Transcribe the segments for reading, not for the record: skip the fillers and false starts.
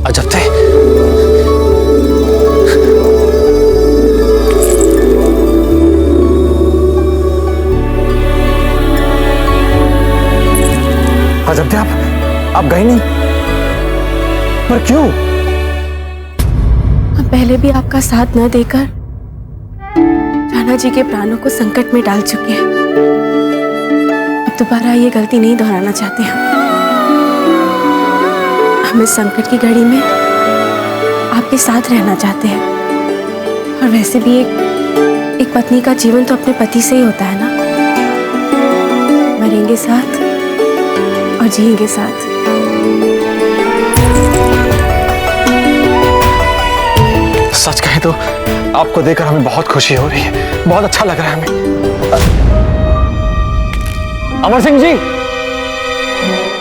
अजब थे। अजब थे, आप गए नहीं, पर क्यों? हम पहले भी आपका साथ न देकर राणा जी के प्राणों को संकट में डाल चुके हैं। अब दोबारा ये गलती नहीं दोहराना चाहते हम इस संकट की घड़ी में आपके साथ रहना चाहते हैं। और वैसे भी एक पत्नी का जीवन तो अपने पति से ही होता है ना। मरेंगे साथ और जिएंगे साथ। सच कहें तो आपको देखकर हमें बहुत खुशी हो रही है, बहुत अच्छा लग रहा है हमें। अमर सिंह जी,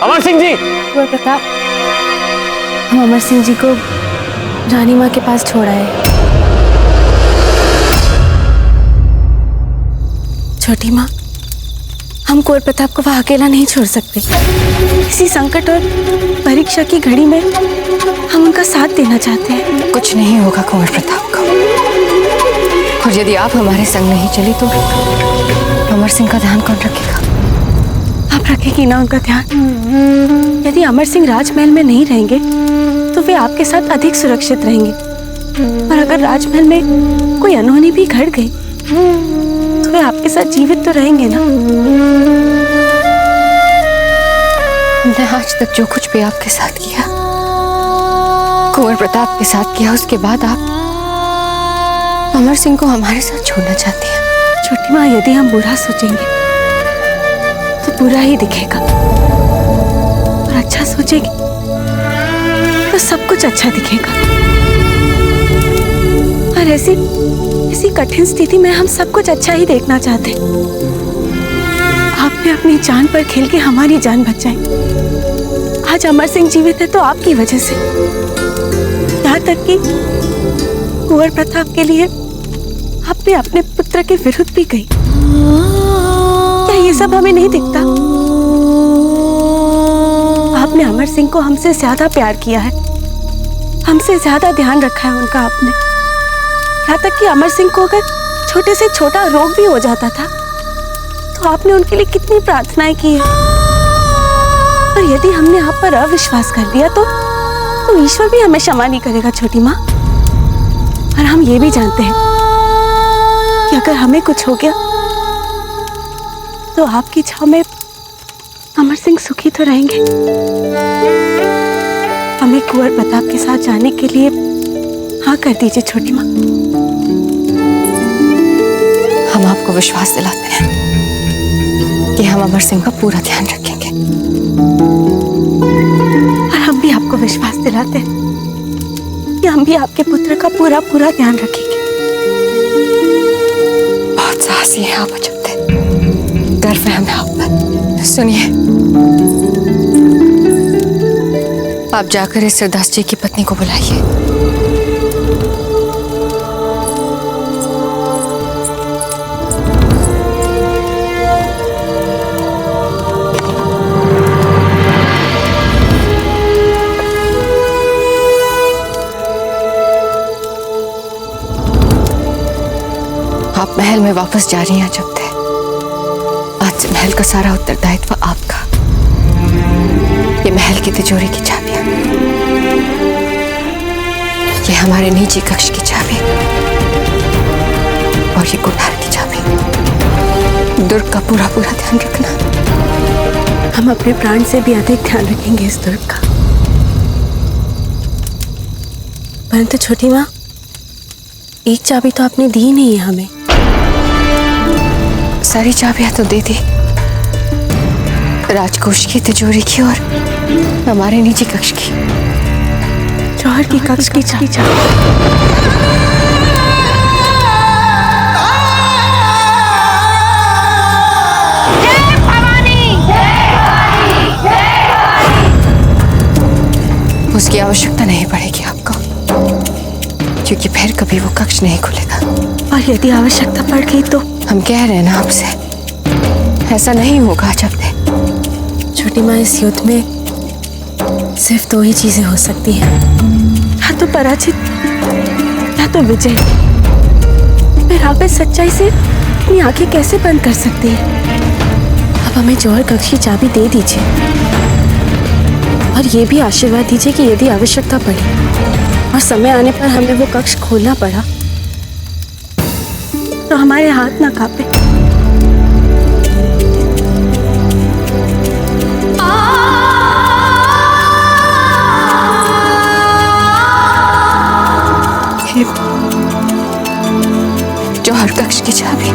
अमर सिंह जी। कुंवर प्रताप, हम अमर सिंह जी को रानी माँ के पास छोड़ आए। छोटी माँ, हम कुंवर प्रताप को वहां अकेला नहीं छोड़ सकते। इसी संकट और परीक्षा की घड़ी में हम उनका साथ देना चाहते हैं। कुछ नहीं होगा कुंवर प्रताप को, और यदि आप हमारे संग नहीं चली तो अमर सिंह का ध्यान कौन रखेगा? आप रखेगी ना उनका ध्यान? यदि अमर सिंह राजमहल में नहीं रहेंगे तो वे आपके साथ अधिक सुरक्षित रहेंगे। और अगर राजमहल में कोई अनहोनी भी घट गई तो वे आपके साथ जीवित तो रहेंगे ना। हमने आज तक जो कुछ भी आपके साथ किया, कुंवर प्रताप के साथ किया, उसके बाद आप अमर सिंह को हमारे साथ छोड़ना चाहती हैं। छोटी माँ, यदि हम बुरा सोचेंगे तो बुरा ही दिखेगा, और अच्छा सोचेंगे तो सब कुछ अच्छा दिखेगा। और ऐसी कठिन स्थिति में हम सब कुछ अच्छा ही देखना चाहते हैं। आपने अपनी जान पर खेल के हमारी जान बचाई। आज अमर सिंह जीवित है तो आपकी वजह से। यहाँ तक कि कुंवर प्रताप के लिए आपने अपने पुत्र के विरुद्ध भी गई। क्या ये सब हमें नहीं दिखता? आपने अमर सिंह को हमसे ज्यादा प्यार किया है, हमसे ज्यादा ध्यान रखा है उनका आपने। यहाँ तक कि अमर सिंह को अगर छोटे से छोटा रोग भी हो जाता था तो आपने उनके लिए कितनी प्रार्थनाएं की है। और यदि हमने आप पर अविश्वास कर दिया तो ईश्वर भी हमें क्षमा नहीं करेगा छोटी माँ। और हम ये भी जानते हैं कि अगर हमें कुछ हो गया तो आपकी छाव में अमर सिंह सुखी तो रहेंगे। हमें कुंवर प्रताप के साथ जाने के लिए हाँ कर दीजिए छोटी माँ। हम आपको विश्वास दिलाते हैं कि हम अमर सिंह का पूरा ध्यान रखेंगे। और हम भी आपको विश्वास दिलाते हैं कि हम भी आपके पुत्र का पूरा पूरा ध्यान रखेंगे। बहुत साहसी हैं आप अजब थे, गर्व है हमें आप पर। सुनिए, आप जाकर इस सिरदास जी की पत्नी को बुलाइए। आप महल में वापस जा रही हैं अजब थे। आज से महल का सारा उत्तरदायित्व आपका। ये महल की तिजोरी की चाबियां, ये हमारे निजी कक्ष की चाबी, और ये कुठार की चाबी। दुर्ग का पूरा पूरा ध्यान रखना। हम अपने प्राण से भी अधिक ध्यान रखेंगे इस दुर्ग का। परंतु छोटी माँ, एक चाबी तो आपने दी नहीं है हमें। सारी चाबियां तो दे दी, राजकोष की, तिजोरी की और हमारे निजी कक्ष की। जौहर की कक्ष की चाबी। उसकी आवश्यकता नहीं पड़ेगी आपको, क्योंकि फिर कभी वो कक्ष नहीं खुलेगा। और यदि आवश्यकता पड़ गई तो? हम कह रहे हैं ना आपसे, ऐसा नहीं होगा। जब छोटी माँ, इस युद्ध में सिर्फ दो ही चीजें हो सकती हैं, या तो पराजित या तो विजय। फिर आप इस सच्चाई से अपनी आंखें कैसे बंद कर सकती हैं? अब हमें जौहर कक्ष की चाबी दे दीजिए और ये भी आशीर्वाद दीजिए कि यदि आवश्यकता पड़ी और समय आने पर हमें वो कक्ष खोलना पड़ा तो हमारे हाथ ना कांपे। जौहर कक्ष की चाबी।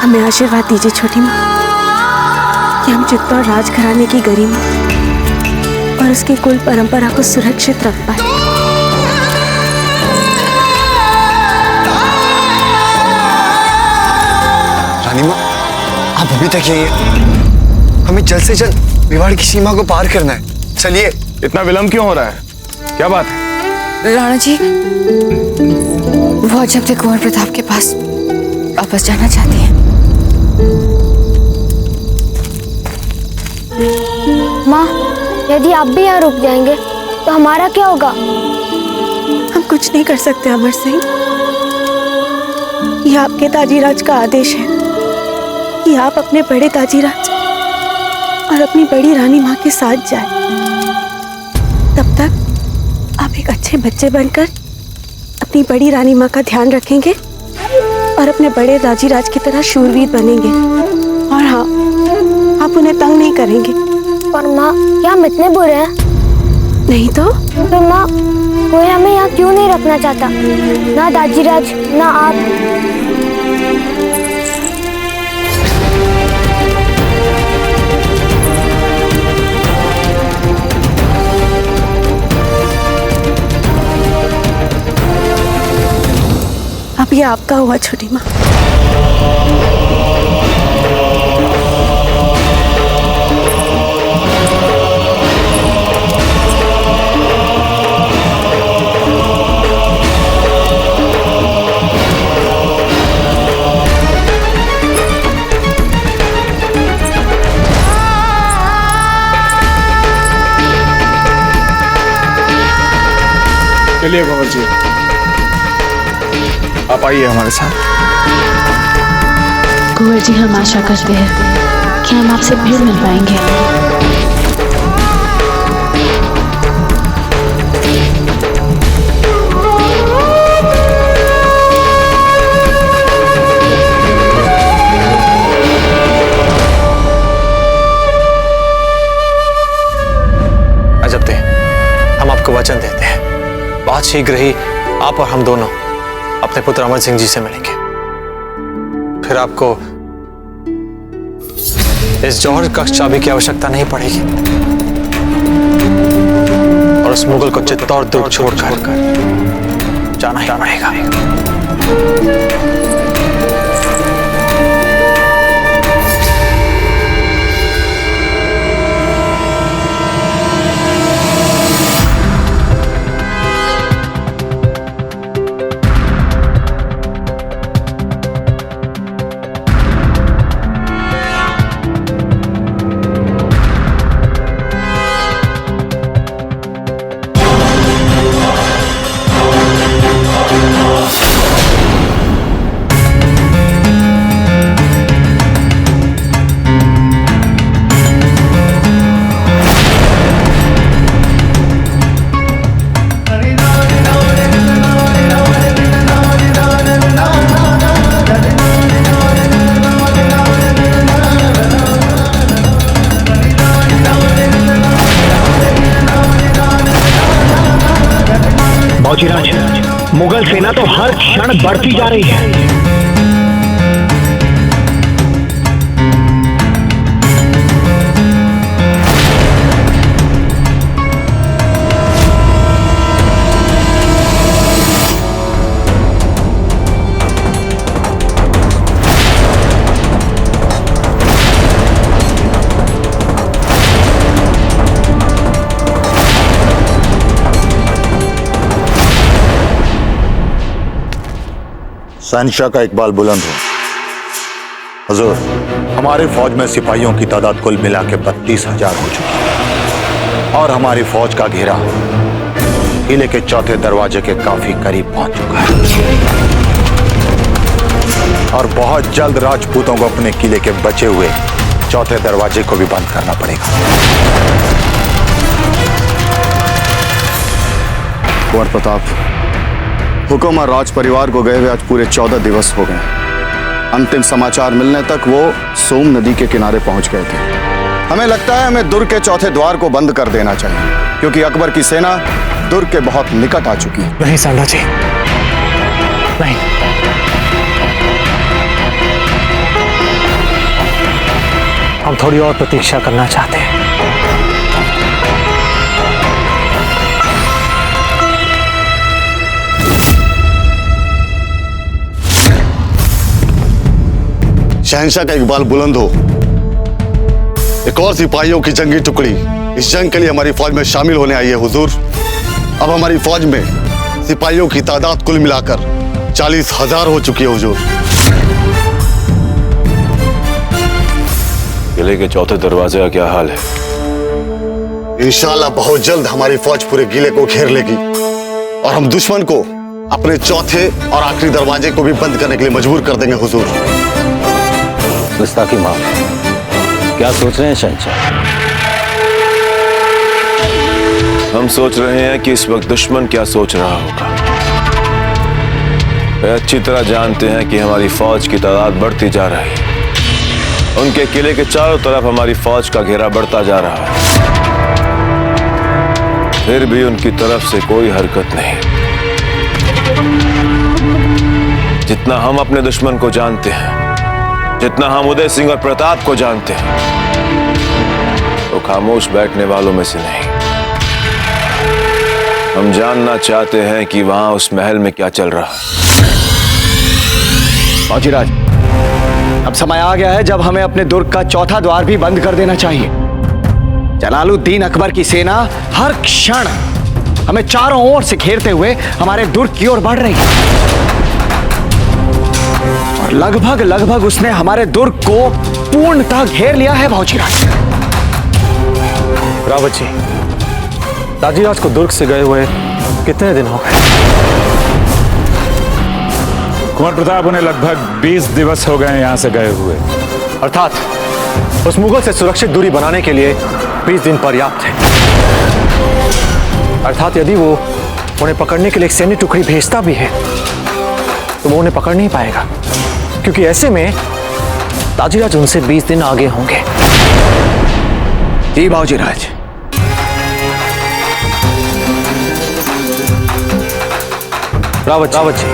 हमें आशीर्वाद दीजिए छोटी माँ कि हम चित्तौड़ राजघराने की गरिमा और उसकी कुल परंपरा को सुरक्षित रख पाए। रानी माँ, आप अभी तक यही हैं। हमें जल्द से जल्द मेवाड़ की सीमा को पार करना है। चलिए। इतना विलंब क्यों हो रहा है? क्या बात है? राणा जी, वो अजब कुंवर प्रताप के पास वापस जाना चाहती हैं। माँ, यदि आप भी यहाँ रुक जाएंगे तो हमारा क्या होगा? हम कुछ नहीं कर सकते अमर सिंह। यह आपके ताजीराज का आदेश है कि आप अपने बड़े ताजीराज और अपनी बड़ी रानी माँ के साथ जाएं। तब तक आप एक अच्छे बच्चे बनकर अपनी बड़ी रानी माँ का ध्यान रखेंगे और अपने बड़े ताजीराज की तरह शूरवीर बनेंगे। और हाँ, आप उन्हें तंग नहीं करेंगे। पर माँ, क्या हम इतने बुरे हैं? नहीं तो? फिर माँ, कोई हमें यहाँ क्यों नहीं रखना चाहता? ना दाजीराज, ना आप। अब ये आपका हुआ छोटी माँ। चलिए कंवर जी, आप आइए हमारे साथ। कुंवर जी, हम आशा करते हैं कि हम आपसे फिर मिल पाएंगे। अजब थे, हम आपको वचन देते हैं, बहुत शीघ्र ही आप और हम दोनों अपने पुत्र अमर सिंह जी से मिलेंगे। फिर आपको इस जौहर कक्ष चाबी की आवश्यकता नहीं पड़ेगी और उस मुगल को चित्तौड़ दुर्ग छोड़कर जाना ही पड़ेगा। फौजीराज, मुगल सेना तो हर क्षण बढ़ती जा रही है। शहंशाह का इकबाल बुलंद हो। हुजूर, हमारे फौज में सिपाहियों की तादाद कुल मिला के 32,000 हो चुकी है। और हमारी फौज का घेरा किले के चौथे दरवाजे के काफी करीब पहुंच चुका है और बहुत जल्द राजपूतों को अपने किले के बचे हुए चौथे दरवाजे को भी बंद करना पड़ेगा। कुंवर प्रताप, हुक्म और राज परिवार को गए हुए आज पूरे 14 दिवस हो गए। अंतिम समाचार मिलने तक वो सोम नदी के किनारे पहुंच गए थे। हमें लगता है हमें दुर्ग के चौथे द्वार को बंद कर देना चाहिए, क्योंकि अकबर की सेना दुर्ग के बहुत निकट आ चुकी है। नहीं सांडा जी, नहीं। हम थोड़ी और प्रतीक्षा करना चाहते हैं। शहंशाह का इकबाल बुलंद हो। एक और सिपाहियों की जंगी टुकड़ी इस जंग के लिए हमारी फौज में शामिल होने आई है हुजूर। अब हमारी फौज में सिपाहियों की तादाद कुल मिलाकर 40,000 हो चुकी है हुजूर। किले के चौथे दरवाजे का क्या हाल है? इंशाअल्लाह बहुत जल्द हमारी फौज पूरे किले को घेर लेगी और हम दुश्मन को अपने चौथे और आखिरी दरवाजे को भी बंद करने के लिए मजबूर कर देंगे हुजूर। गुस्ताखी माफ। क्या सोच रहे हैं शहंशाह? हम सोच रहे हैं कि इस वक्त दुश्मन क्या सोच रहा होगा। वे अच्छी तरह जानते हैं कि हमारी फौज की तादाद बढ़ती जा रही है। उनके किले के चारों तरफ हमारी फौज का घेरा बढ़ता जा रहा है, फिर भी उनकी तरफ से कोई हरकत नहीं। जितना हम अपने दुश्मन को जानते हैं, जितना हम उदय सिंह और प्रताप को जानते हैं, तो खामोश बैठने वालों में से नहीं। हम जानना चाहते हैं कि वहां उस महल में क्या चल रहा है। फौजीराज, अब समय आ गया है जब हमें अपने दुर्ग का चौथा द्वार भी बंद कर देना चाहिए। जलालुद्दीन अकबर की सेना हर क्षण हमें चारों ओर से घेरते हुए हमारे दुर्ग की ओर बढ़ रही है और लगभग उसने हमारे दुर्ग को पूर्णतः घेर लिया है। फौजीराज, रावत जी, दाजीराज को दुर्ग से गए हुए कितने दिन हो गए? कुंवर प्रताप, उन्हें लगभग 20 दिवस हो गए यहाँ से गए हुए। अर्थात उस मुगल से सुरक्षित दूरी बनाने के लिए 20 दिन पर्याप्त है। अर्थात यदि वो उन्हें पकड़ने के लिए एक सैन्य टुकड़ी भेजता भी है तो वो उन्हें पकड़ नहीं पाएगा, क्योंकि ऐसे में दाजीराज उनसे 20 दिन आगे होंगे। जी बाबूजीराज। रावत जी,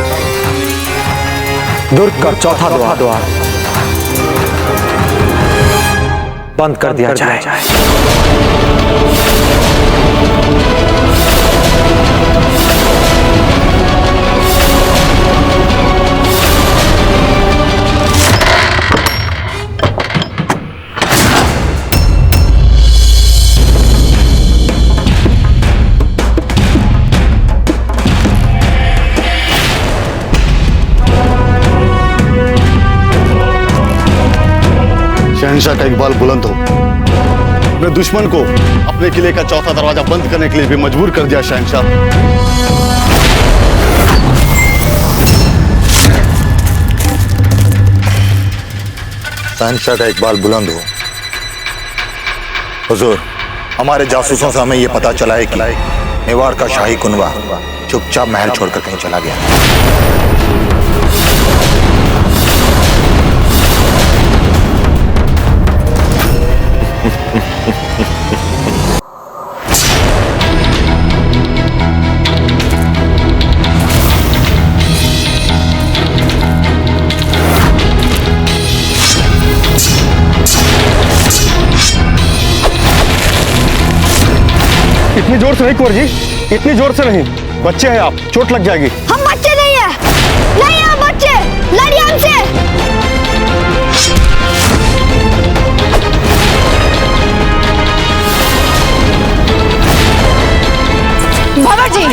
दुर्ग का चौथा द्वार बंद कर दिया जाए। शहंशाह का इकबाल बुलंद हो। अपने दुश्मन को अपने किले का चौथा दरवाजा बंद करने के लिए भी मजबूर कर दिया शहंशाह। शहंशाह का इकबाल बुलंद हो। हुजूर, हमारे जासूसों से हमें यह पता चला है कि मेवाड़ का शाही कुनवा चुपचाप महल छोड़कर कहीं चला गया। इतनी जोर से नहीं कुंवर जी, इतनी जोर से नहीं। बच्चे हैं आप, चोट लग जाएगी। हम बच्चे नहीं है, नहीं हम बच्चे, लड़िए हमसे। बाबा जी,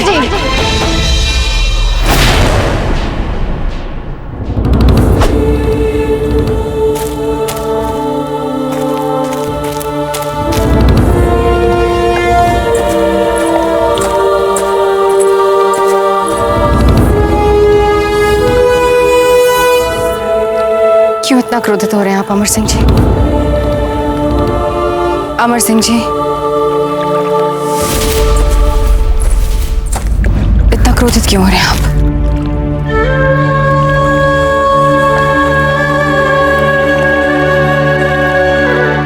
इतना क्रोधित हो रहे हैं आप अमर सिंह जी? अमर सिंह जी, इतना क्रोधित क्यों हो रहे हैं आप?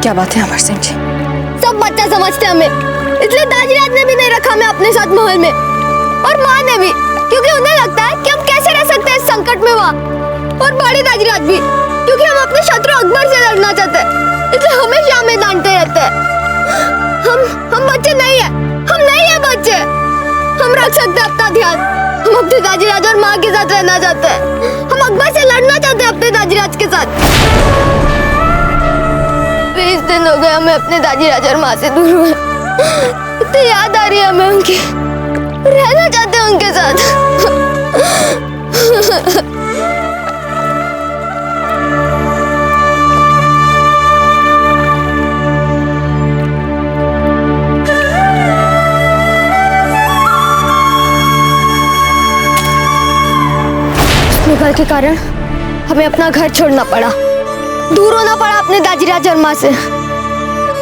क्या बात है अमर सिंह जी? सब बच्चा समझते हमें, इसलिए दाजीराज ने भी नहीं रखा हमें अपने साथ महल में, और माँ ने भी, क्योंकि उन्हें लगता है कि हम कैसे रह सकते हैं इस संकट में वहाँ। और बड़े दाजीराज भी, क्योंकि हम अपने शत्रु अकबर से लड़ना चाहते हैं, इसलिए हमेशा हमें डांटते रहते हैं। हम बच्चे नहीं है, हम नहीं है बच्चे। हम रख सकते हैं अपना ध्यान, हम अपने दाजीराज और माँ के साथ रहना चाहते हैं, हम अकबर से लड़ना चाहते हैं अपने दाजीराज के साथ। 20 दिन हो गए हमें अपने दाजीराज और माँ से दूर हुए, इतनी याद आ रही है हमें उनकी, रहना चाहते हैं उनके साथ। मुगल के कारण हमें अपना घर छोड़ना पड़ा, दूर होना पड़ा अपने दाजीराज और माँ से।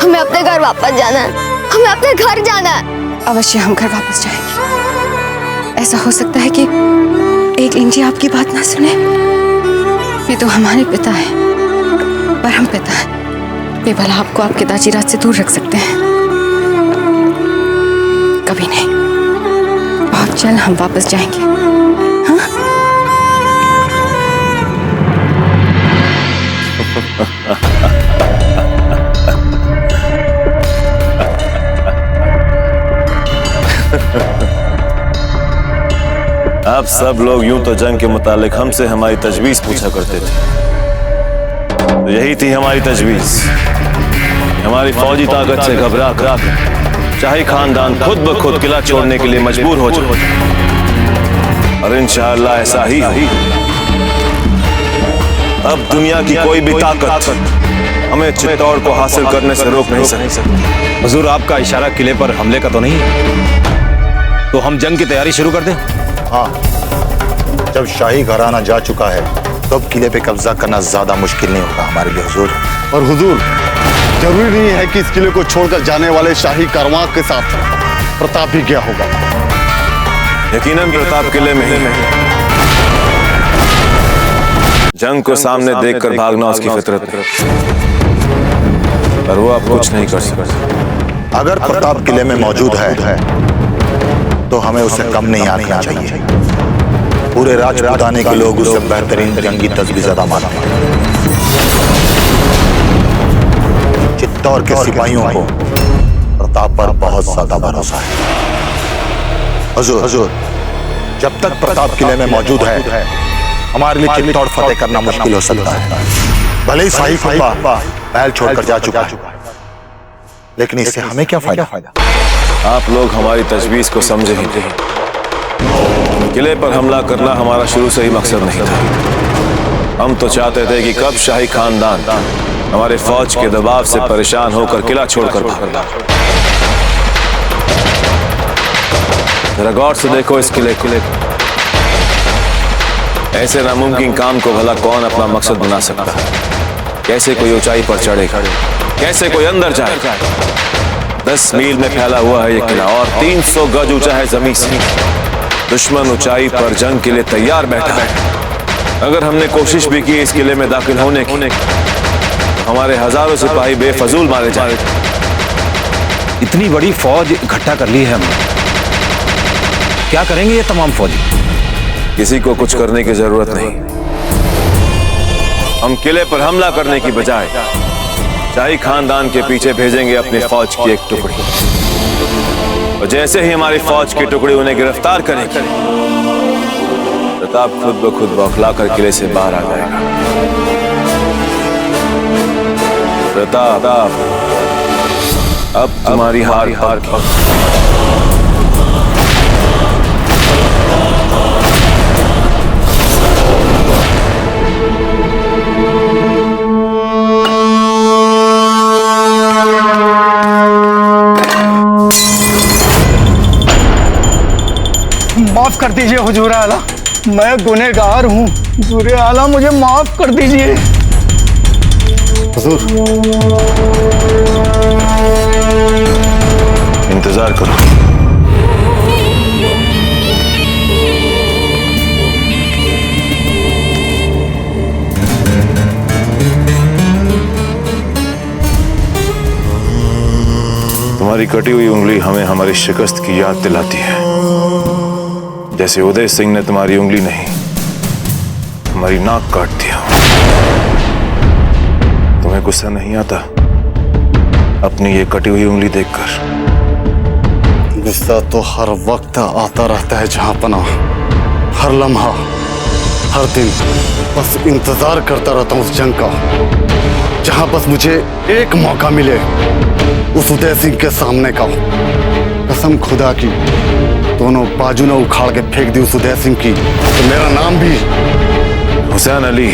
हमें अपने घर वापस जाना है, हमें अपने घर जाना है। अवश्य हम घर वापस जाएंगे। ऐसा हो सकता है कि एक इंजी आपकी बात ना सुने। ये तो हमारे पिता है, पर हम पिता हैं, वे भला आपको आपके दाजीराज से दूर रख सकते हैं? कभी नहीं। बहुत जल्द हम वापस जाएंगे। हाँ? अब सब लोग यूं तो जंग के मुतालिक हमसे हमारी तजवीज पूछा करते थे, तो यही थी हमारी तजवीज। हमारी फौजी ताकत से घबरा कर शाही खानदान खुद ब खुद किला छोड़ने के लिए मजबूर हो जाए, और इंशाअल्लाह ऐसा ही हो। अब दुनिया की कोई भी ताकत हमें चित्तौड़ को हासिल करने से रोक नहीं सकती। हुजूर, आपका इशारा किले पर हमले का तो नहीं है? तो हम जंग की तैयारी शुरू कर दें? हाँ, जब शाही घराना जा चुका है तो अब किले पे कब्जा करना ज्यादा मुश्किल नहीं होगा हमारे लिए हुजूर। और हुजूर, जरूरी नहीं है कि इस किले को छोड़कर जाने वाले शाही कारवां के साथ प्रताप भी गया होगा। यकीनन प्रताप किले में ही। जंग को सामने देखकर भागना उसकी फितरत है, पर वो अब कुछ नहीं कर सकता। अगर प्रताप किले में मौजूद है तो हमें उसे कम नहीं आना चाहिए। पूरे राजपूताने के लोग उसे बेहतरीन जंगी तजवीज़दा मानते हैं। चित्तौड़ के सिपाहियों को प्रताप पर बहुत ज्यादा भरोसा है। हुजूर, जब तक प्रताप किले में मौजूद है हमारे लिए चित्तौड़ फतेह करना मुश्किल हो सकता है। भले ही शाही कुनबा महल छोड़कर जा चुका है, लेकिन इससे हमें क्या फायदा? आप लोग हमारी तजवीज को समझे ही नहीं। किले पर हमला करना हमारा शुरू से ही मकसद नहीं था। हम तो चाहते थे कि कब शाही खानदान हमारे फौज के दबाव से परेशान होकर किला छोड़कर भागे। जरा गौर से देखो इस किले को। ऐसे नामुमकिन काम को भला कौन अपना मकसद बना सकता है? कैसे कोई ऊंचाई पर चढ़े, कैसे कोई अंदर जाए? 10 मील में फैला हुआ है ये किला और 300 गज ऊंचा है जमीन से। दुश्मन ऊंचाई पर जंग के लिए तैयार बैठा है। अगर हमने कोशिश भी की इस किले में दाखिल होने की, हमारे हजारों सिपाही बेफजूल मारे जाए। इतनी बड़ी फौज इकट्ठा कर ली है हमने, क्या करेंगे ये तमाम फौजी? किसी को कुछ करने की जरूरत नहीं। हम किले पर हमला करने की बजाय शाही खानदान के पीछे भेजेंगे अपनी फौज की एक टुकड़ी, और जैसे ही हमारी फौज की टुकड़ी उन्हें गिरफ्तार करेगी, प्रताप खुद ब खुद बौखला कर किले से बाहर आ जाएगा। प्रताप, अब तुम्हारी हार माफ कर दीजिए हुजूर आला, मैं गुनहगार हूँ। हुजूर आला मुझे माफ कर दीजिए। हुजूर, इंतजार करो। तुम्हारी कटी हुई उंगली हमें हमारी शिकस्त की याद दिलाती है, जैसे उदय सिंह ने तुम्हारी उंगली नहीं, हमारी नाक काट दिया। तुम्हें गुस्सा नहीं आता अपनी ये कटी हुई उंगली देखकर? गुस्सा तो हर वक्त आता रहता है जहां पना, हर लम्हा, हर दिन। बस इंतजार करता रहता हूं उस जंग का, जहां बस मुझे एक मौका मिले उस उदय सिंह के सामने का। कसम खुदा की, दोनों बाजू ने उखाड़ के फेंक दी उस उदय सिंह की, तो मेरा नाम भी हुसैन अली।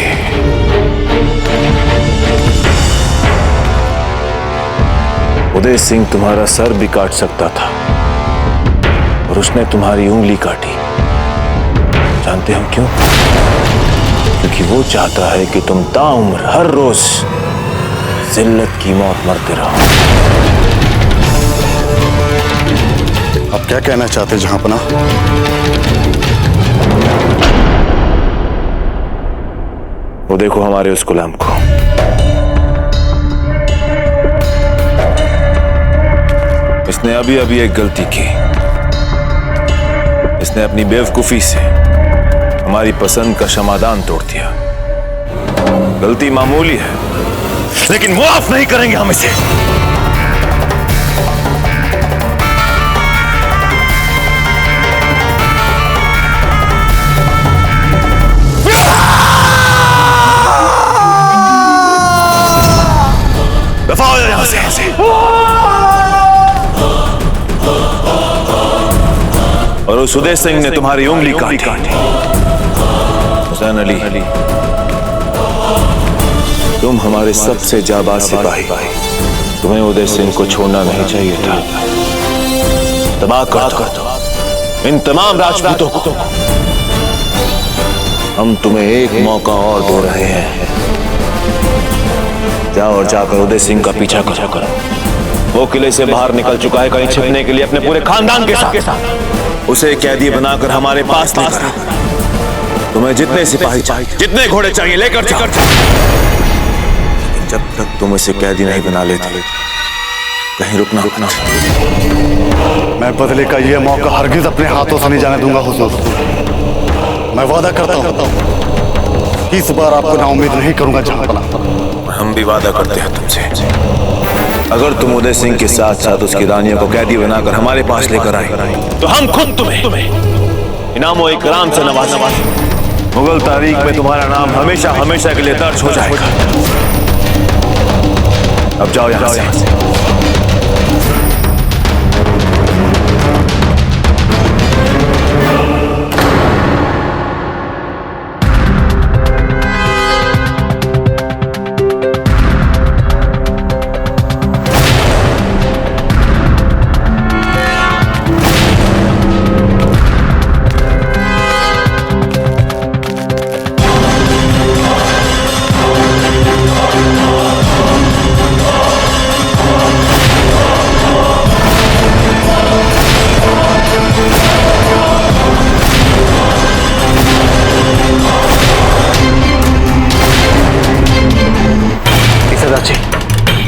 उदय सिंह तुम्हारा सर भी काट सकता था और उसने तुम्हारी उंगली काटी। जानते हो क्यों? क्योंकि वो चाहता है कि तुम ताउम्र हर रोज जिल्लत की मौत मरते रहो। आप क्या कहना चाहते जहां पना? वो देखो हमारे उस गुलाम को। इसने अभी अभी एक गलती की। इसने अपनी बेवकूफी से हमारी पसंद का क्षमादान तोड़ दिया। गलती मामूली है, लेकिन माफ नहीं करेंगे हम इसे। दफा हो जाओ यहां से। और उस उदय सिंह ने तुम्हारी उंगली काटी। हुसैन अली, तुम हमारे सबसे जाबाज सिपाही, तुम्हें उदय सिंह को छोड़ना नहीं चाहिए था। तबाह कर दो इन तमाम राजपूतों को। हम तुम्हें एक मौका और दे रहे हैं। जाओ और जाकर उदय सिंह का पीछा करो। वो किले से बाहर निकल चुका है, कहीं छिपने के लिए अपने पूरे खानदान के साथ। उसे कैदी बनाकर हमारे पास लेकर आओ। तुम्हें जितने सिपाही चाहिए, जितने घोड़े चाहिए, लेकर जाओ। जब तक तुम इसे कैदी नहीं बना लेते, कहीं रुकना। मैं बदले का ये मौका हरगिज अपने हाथों से नहीं जाने दूंगा हुजूर। मैं वादा करता हूं कि इस बार आपको नाउम्मीद नहीं करूंगा जहां पना। हम भी वादा करते हैं तुमसे, अगर तुम उदय सिंह के साथ साथ उसकी रानियों को कैदी बनाकर हमारे पास लेकर आए, तो हम खुद तुम्हें इनामो इकराम से नवाजेंगे। मुगल तारीख में तुम्हारा नाम हमेशा हमेशा के लिए दर्ज हो जाएगा। अब जाओ यहां से।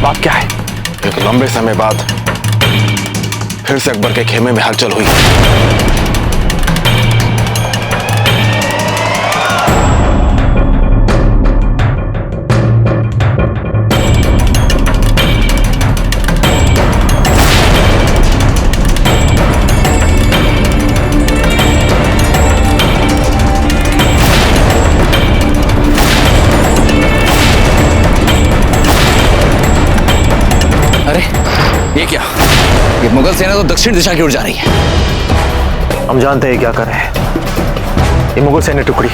बात क्या है? एक लंबे समय बाद फिर से अकबर के खेमे में हलचल हुई। ये क्या? ये मुगल सेना तो दक्षिण दिशा की ओर जा रही है। हम जानते हैं क्या कर रहे हैं। ये मुगल सैन्य टुकड़ी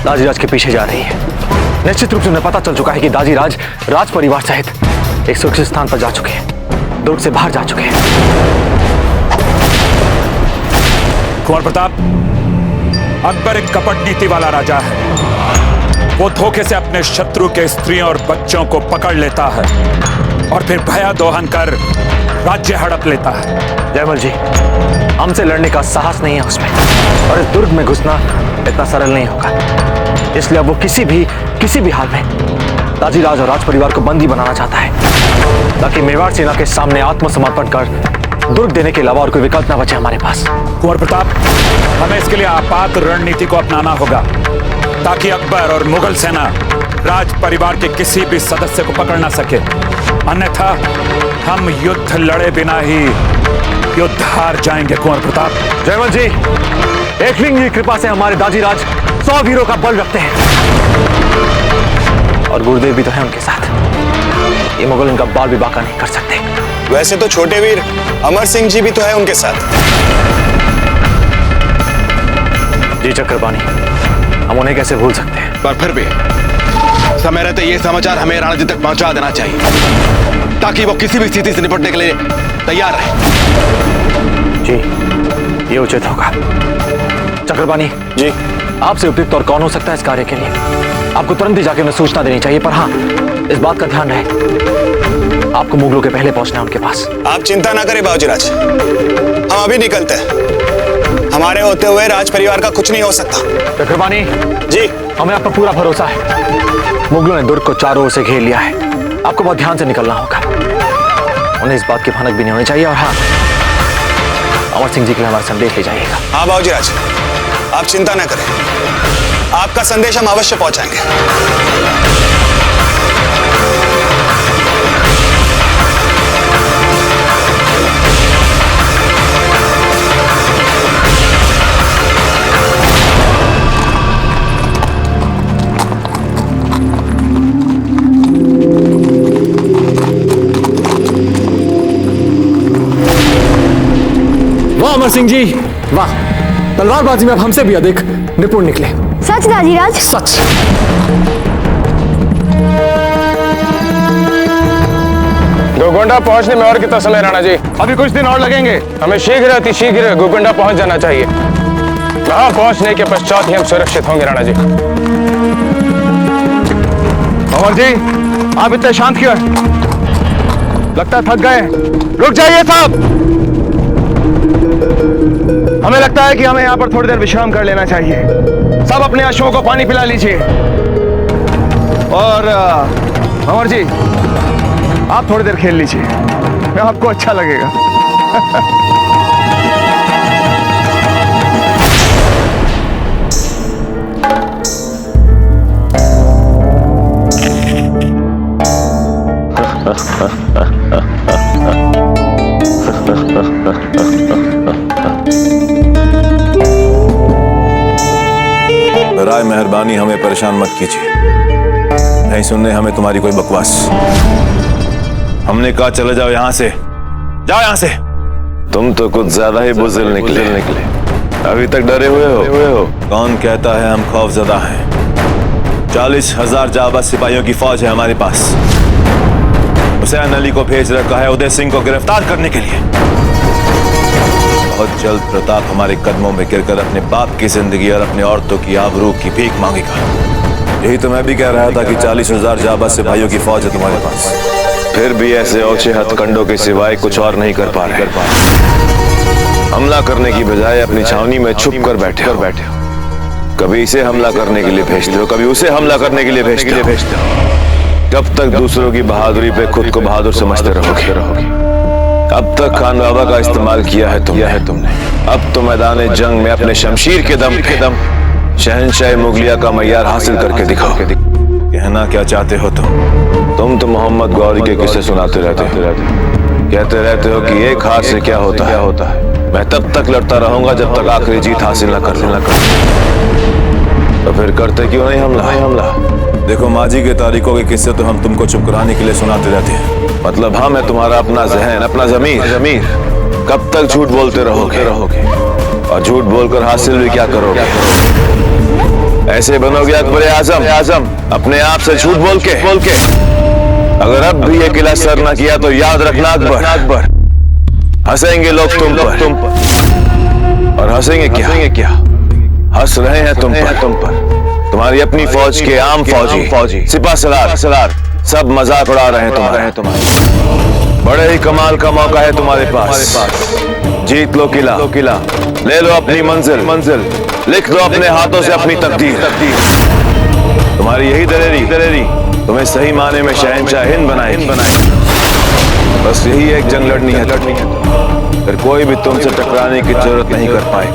दाजीराज के पीछे जा रही है। निश्चित रूप से उन्हें पता चल चुका है कि दाजीराज राज परिवार सहित एक सुरक्षित स्थान पर जा चुके हैं, दुर्ग से बाहर जा चुके हैं। कुंवर प्रताप, अकबर एक कपट नीति वाला राजा है। वो धोखे से अपने शत्रु के स्त्रियों और बच्चों को पकड़ लेता है और फिर भया दोहन कर राज्य हड़प लेता है। जयमल जी, हमसे लड़ने का साहस नहीं है उसमें, और इस दुर्ग में घुसना इतना सरल नहीं होगा। इसलिए अब वो किसी भी हाल में दाजीराज और राज परिवार को बंदी बनाना चाहता है, ताकि मेवाड़ सेना के सामने आत्मसमर्पण कर दुर्ग देने के अलावा और कोई विकल्प ना बचे हमारे पास। कुंवर प्रताप, हमें इसके लिए आपात रणनीति को अपनाना होगा, ताकि अकबर और मुगल सेना राज परिवार के किसी भी सदस्य को पकड़ ना सके। अन्यथा हम युद्ध लड़े बिना ही युद्ध हार जाएंगे। कुंवर प्रताप। जयमल जी, एकलिंग की कृपा से हमारे दाजीराज 100 वीरों का बल रखते हैं, और गुरुदेव भी तो है उनके साथ। ये मुगल उनका बाल भी बांका नहीं कर सकते। वैसे तो छोटे वीर अमर सिंह जी भी तो है उनके साथ। जी चक्रपाणी, हम उन्हें कैसे भूल सकते हैं? पर फिर भी समय रहते ये समाचार हमें राणा जी तक पहुंचा देना चाहिए, ताकि वो किसी भी स्थिति से निपटने के लिए तैयार रहे। जी, ये उचित होगा। चक्रपाणी जी, आपसे उपयुक्त और कौन हो सकता है इस कार्य के लिए? आपको तुरंत ही जाके उन्हें सूचना देनी चाहिए, पर हाँ, इस बात का ध्यान रहे, आपको मुगलों के पहले पहुंचना है उनके पास। आप चिंता ना करें बाबूजीराज, हम अभी निकलते हैं। हमारे होते हुए राज परिवार का कुछ नहीं हो सकता। चक्रपाणी जी, हमें आप पर पूरा भरोसा है। मुगलों ने दुर्ग को चारों ओर से घेर लिया है, आपको बहुत ध्यान से निकलना होगा। उन्हें इस बात की भनक भी नहीं होनी चाहिए। और हाँ, अमर सिंह जी के लिए हमारा संदेश ले जाइएगा। हाँ बाबूजीराज, आप चिंता ना करें, आपका संदेश हम अवश्य पहुंचाएंगे। वाह अमर सिंह जी, वाह, तलवारबाजी में अब हमसे भी अधिक निपुण निकले। सच दाजीराज? सच। गोगोंडा पहुंचने में और कितना समय राणा जी? अभी कुछ दिन और लगेंगे। हमें शीघ्र गोगोंडा पहुंच जाना चाहिए। वहां पहुंचने के पश्चात ही हम सुरक्षित होंगे राणा जी। अमर जी, आप इतने शांत क्यों हैं? लगता है थक गए। रुक जाइए साहब, हमें लगता है कि हमें यहाँ पर थोड़ी देर विश्राम कर लेना चाहिए। सब अपने अश्वों को पानी पिला लीजिए। और अमर जी, आप थोड़ी देर खेल लीजिए, आपको अच्छा लगेगा। राय मेहरबानी हमें परेशान मत कीजिए, नहीं सुनने हमें तुम्हारी कोई बकवास। हमने कहा चले जाओ यहां से, जाओ यहां से। तुम तो कुछ ज्यादा ही बुज़दिल निकले। अभी तक डरे हुए हो। कौन कहता है हम खौफजदा हैं? 40,000 जाबाज सिपाहियों की फौज है हमारे पास। हुसैन अली को भेज रखा है उदय सिंह को गिरफ्तार करने के लिए। बहुत जल्द प्रताप हमारे कदमों में गिरकर अपने बाप की जिंदगी और अपने औरतों की आबरू की भीख मांगेगा। यही तो मैं भी कह रहा था कि 40,000 जाबाज सिपाहियों की फौज है तुम्हारे पास, फिर भी ऐसे औचे हथकंडों के सिवाय कुछ और नहीं कर पा रहे। हमला करने की बजाय अपनी छावनी में छुप कर बैठे हो। कभी इसे हमला करने के लिए भेजते हो, कभी उसे हमला करने के लिए भेजते हो। कब तक दूसरों की बहादुरी पे खुद को बहादुर समझते रहोगे? अब तक खान बाबा का इस्तेमाल किया है तुमने। अब तो मैदान जंग में अपने शमशीर के दम शहंशाह मुगलिया का मय्यार हासिल करके दिखाओ। कहना क्या चाहते हो तुम तो मोहम्मद गौरी के किस्से सुनाते रहते कहते रहते हो कि एक हार से क्या होता है। मैं तब तक लड़ता रहूंगा जब तक आखिरी जीत हासिल न कर लूं। तो फिर करते क्यों नहीं हमला? देखो माजी के तारीखों के किस्से तो हम तुमको चुप कराने के लिए सुनाते रहते हैं। मतलब हाँ, मैं तुम्हारा अपना जहन, अपना जमीर। कब तक झूठ बोलते रहोगे? और झूठ बोलकर हासिल भी क्या करोगे? ऐसे बनोगे अकबर आजम, अपने आप से झूठ बोल के। अगर अब भी ये किला सर न किया तो याद रखना अकबर, हंसेंगे लोग तुम पर। और हंसेंगे क्या? हंस रहे हैं तुम पर। तुम्हारी अपनी फौज के आम फौजी सिपा सलार सब मजाक उड़ा रहे हैं तुम्हारे। बड़े ही कमाल का मौका है तुम्हारे पास। जीत लो किला, ले लो अपनी मंजिल, लिख लो अपने हाथों से अपनी तकदीर। तुम्हारी यही दलेरी तुम्हें सही माने में शहंशाह हिंद बनाएगी। बस यही एक जंग लड़नी है, फिर कोई भी तुमसे टकराने की जरूरत नहीं कर पाए।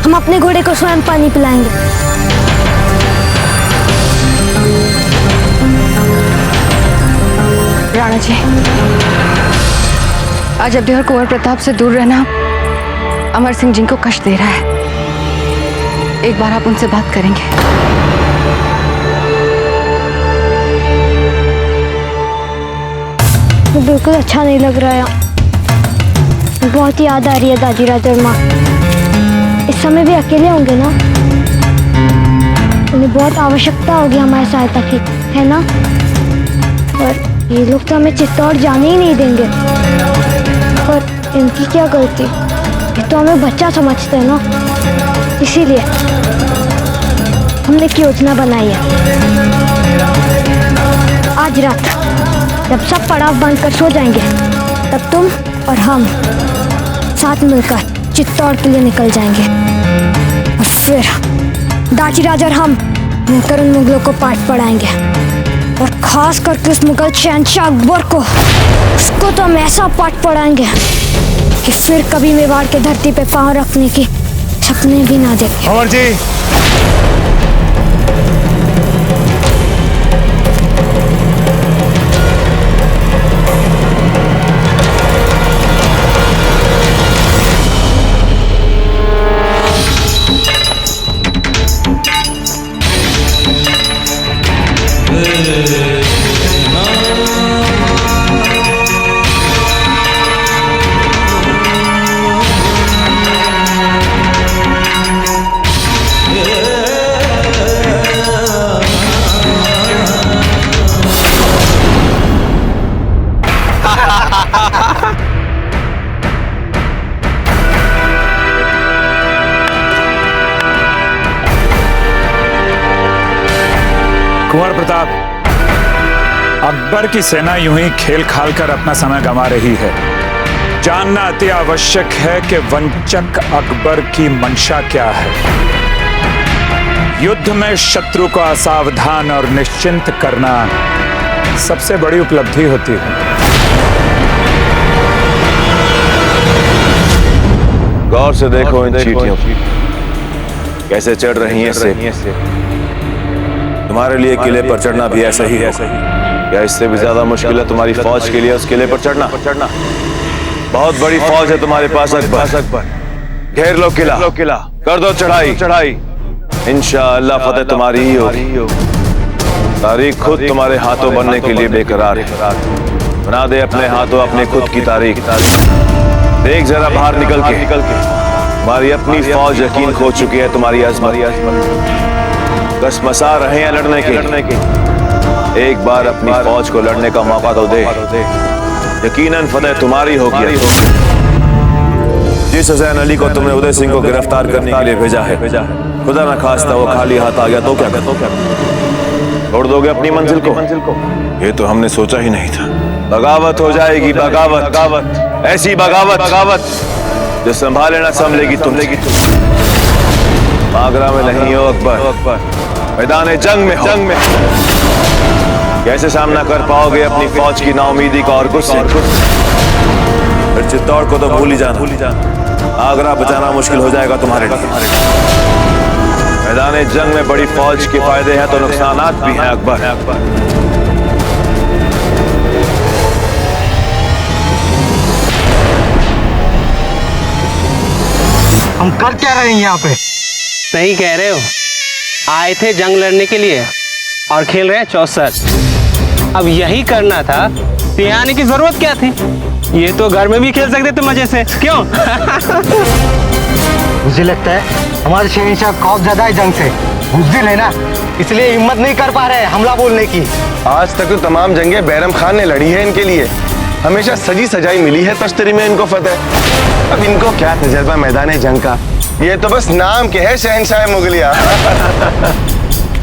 हम अपने घोड़े को स्वयं पानी पिलाएंगे। राणा जी, आज अवधि और कुंवर प्रताप से दूर रहना अमर सिंह जी को कष्ट दे रहा है। एक बार आप उनसे बात करेंगे? बिल्कुल अच्छा नहीं लग रहा है। बहुत याद आ रही है दादी राज और माँ। इस समय भी अकेले होंगे ना? उन्हें बहुत आवश्यकता होगी हमारी सहायता की, है ना? और ये लोग तो हमें चित्तौड़ जाने ही नहीं देंगे। पर इनकी क्या गलती? ये तो हमें बच्चा समझते हैं ना, इसीलिए हमने एक योजना बनाई है। आज रात जब सब पड़ाव बांध कर सो जाएंगे, तब तुम और हम साथ मिलकर चित्तौड़ के लिए निकल जाएंगे। और फिर दाजीराज और हम मिलकर उन मुगलों को पाठ पढ़ाएंगे। और खास करके उस मुगल शहंशाह अकबर को, उसको तो हम ऐसा पाठ पढ़ाएंगे कि फिर कभी मेवाड़ के धरती पे पांव रखने की सपने भी ना देखे। अमर जी, कुंवर प्रताप, अकबर की सेना यूं ही खेल खाल कर अपना समय गंवा रही है। जानना अति आवश्यक है कि वंचक अकबर की मंशा क्या है। युद्ध में शत्रु को असावधान और निश्चिंत करना सबसे बड़ी उपलब्धि होती है। गौर से देखो इन चींटियों कैसे चढ़ रही हैं से। तुम्हारे लिए किले पर चढ़ना भी ऐसा ही है। क्या इससे भी ज्यादा मुश्किल है तुम्हारी फौज के लिए उस किले पर चढ़ना? बहुत बड़ी फौज है तुम्हारे पास अकबर। घेर लो किला, कर दो चढ़ाई। इंशाअल्लाह फतेह तुम्हारी ही होगी। तारीख खुद तुम्हारे हाथों बनने के लिए बेकरार है। बना दे अपने हाथों अपने खुद की तारीख। देख जरा बाहर निकल के तुम्हारी अपनी फौज यकीन खो चुकी है तुम्हारी अजमत। कसमसा रहे हैं लड़ने के। एक बार अपनी फौज को लड़ने का मौका तो दे। यकीनन फतेह तुम्हारी होगी। जिस हुसैन अली को तुमने उदय सिंह को गिरफ्तार करने के लिए भेजा है, खुदा न खास्ता वो खाली हाथ आ गया तो क्या छोड़ दोगे अपनी मंजिल को? ये तो हमने सोचा ही नहीं था। बगावत हो जाएगी, बगावत, ऐसी बगावत जो संभाले ना संभलेगी तुम। आगरा में नहीं हो अकबर, मैदान जंग में हो। कैसे सामना कर पाओगे अपनी फौज की नाउमीदी का और गुस्से? फिर चित्तौड़ को तो भूल ही जाना। आगरा बचाना मुश्किल हो जाएगा तुम्हारे लिए। मैदान जंग में बड़ी फौज के फायदे हैं तो नुकसानात भी हैं अकबर। हम कर क्या रहे हैं यहाँ पे? सही कह रहे हो। आए थे जंग लड़ने के लिए और खेल रहे हैं चौसर। अब यही करना था तो यहाँ आने की जरूरत क्या थी? ये तो घर में भी खेल सकते थे मजे से, क्यों? मुझे लगता है हमारे शहंशाह खौफ ज्यादा है जंग से, बुज़दिल है ना, इसलिए हिम्मत नहीं कर पा रहे हमला बोलने की। आज तक तो तमाम जंगें बैरम खान ने लड़ी है इनके लिए, हमेशा सजी सजाई मिली है तश्तरी में इनको फतेह। अब इनको क्या तजर्बा मैदान जंग का, ये तो बस नाम के है शहंशाह मुगलिया।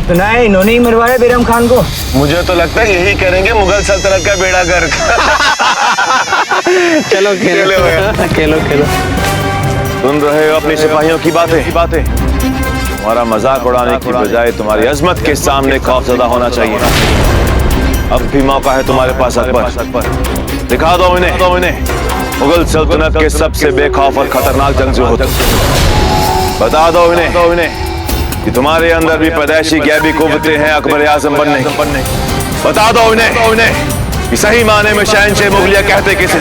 तो ना इन्होंने ही मरवाया बैरम खान को। मुझे तो लगता है यही करेंगे मुगल सल्तनत का बेड़ा गर्क। चलो खेलो खेलो खेलो। सुन रहे हो अपने सिपाहियों की बातें? तुम्हारा मजाक उड़ाने की बजाय तुम्हारी अजमत के सामने खौफजदा होना चाहिए। अब भी मौका है तुम्हारे पास अकबर, दिखा दो इन्हें मुगल सल्तनत के सबसे बेखौफ और खतरनाक जंगजू हो तुम। बता दो इन्हें कि तुम्हारे अंदर भी पैदाइशी गैबी कुव्वतें हैं अकबर आजम बनने की। बता दो इन्हें कि सही माने में शहंशाह मुगलिया कहते किसे।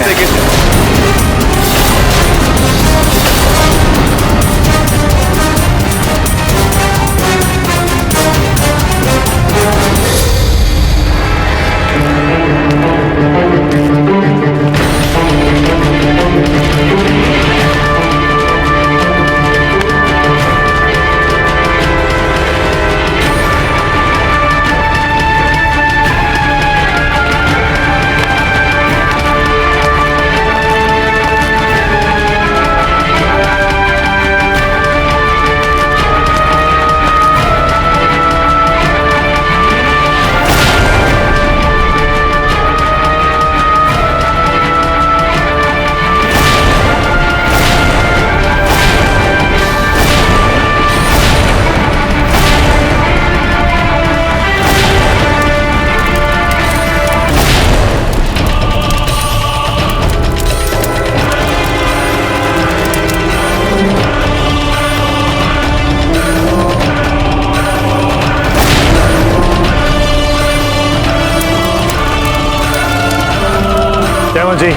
जी,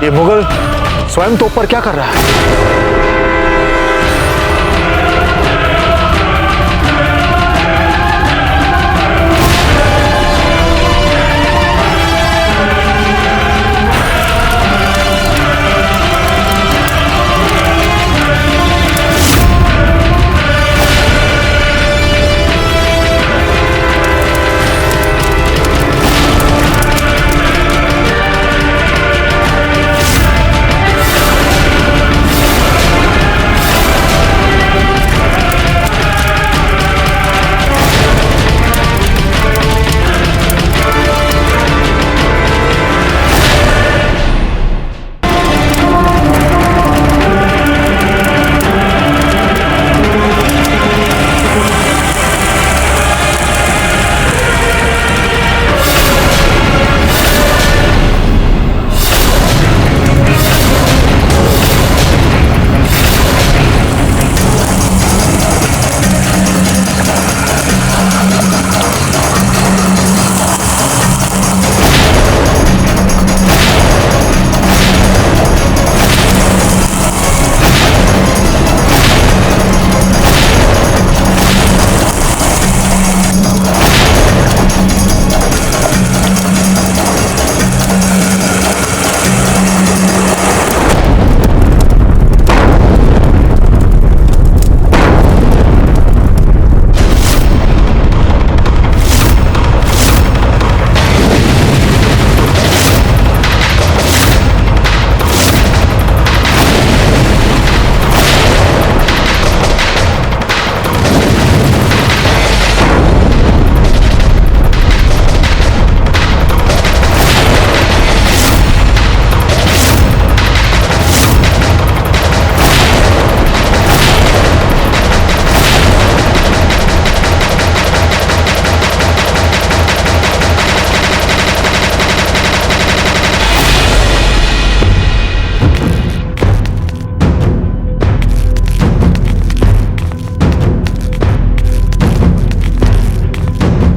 ये मुगल स्वयं तो ऊपर क्या कर रहा है?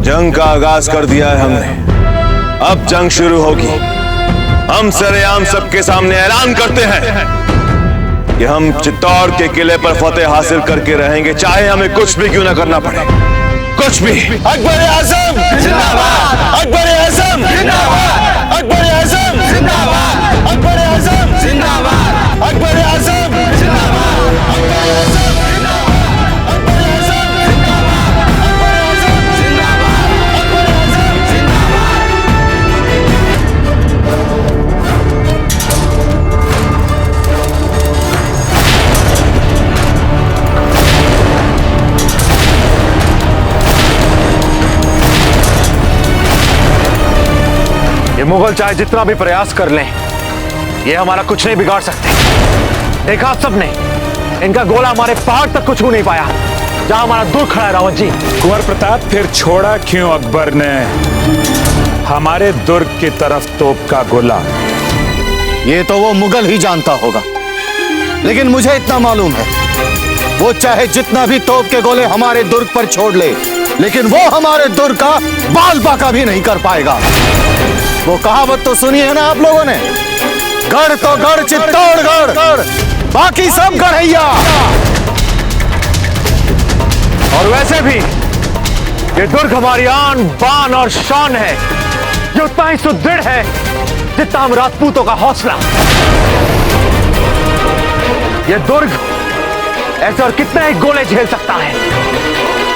जंग का आगाज कर दिया है हमने, अब जंग शुरू होगी। हम सरेआम सबके सामने ऐलान करते हैं कि हम चित्तौड़ के किले पर फतेह हासिल करके रहेंगे, चाहे हमें कुछ भी क्यों ना करना पड़े, कुछ भी। अकबर आजम जिंदाबाद, अकबर आजम जिंदाबाद, अकबर आजम जिंदाबाद, अकबर आजम जिंदाबाद, अकबर आजम जिंदाबाद, अकबर आजम ये मुगल चाहे जितना भी प्रयास कर लें, ये हमारा कुछ नहीं बिगाड़ सकते। देखा सबने, इनका गोला हमारे पहाड़ तक कुछ छू नहीं पाया, जहां हमारा दूर खड़ा है रावत जी। कुंवर प्रताप, फिर छोड़ा क्यों अकबर ने हमारे दुर्ग की तरफ तोप का गोला? ये तो वो मुगल ही जानता होगा, लेकिन मुझे इतना मालूम है, वो चाहे जितना भी तोप के गोले हमारे दुर्ग पर छोड़ ले, लेकिन वो हमारे दुर्ग का बाल बाका भी नहीं कर पाएगा। वो कहावत तो सुनी है ना आप लोगों ने, गढ़ तो गढ़ चित्तौड़गढ़, बाकी सब गढ़ैया। और वैसे भी ये दुर्ग हमारी आन बान और शान है, ये उतना ही सुदृढ़ है जितना हम राजपूतों का हौसला। ये दुर्ग ऐसे और कितने ही गोले झेल सकता है,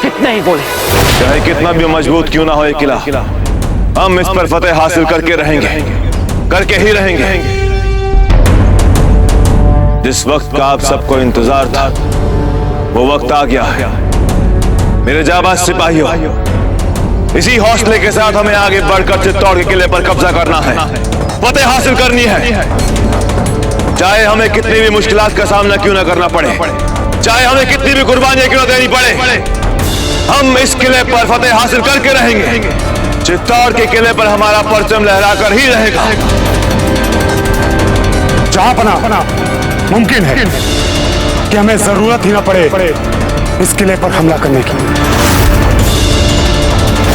कितने ही गोले। चाहे कितना भी मजबूत क्यों ना हो ये किला, हम इस पर फतेह हासिल करके रहेंगे, करके ही रहेंगे। जिस वक्त का आप सबको इंतजार था, वो वक्त आ गया है। मेरे जाबाज सिपाहियों, इसी हौसले के साथ हमें आगे बढ़कर चित्तौड़ के किले पर कब्जा करना है, फतेह हासिल करनी है। चाहे हमें कितनी भी मुश्किलात का सामना क्यों ना करना पड़े, चाहे हमें कितनी भी कुर्बानियां क्यों ना देनी पड़े, हम इस किले पर फतेह हासिल करके रहेंगे। चित्तौड़ के किले पर हमारा परचम लहराकर ही रहेगा। जहांपना मुमकिन है कि हमें जरूरत ही ना पड़े इस किले पर हमला करने की,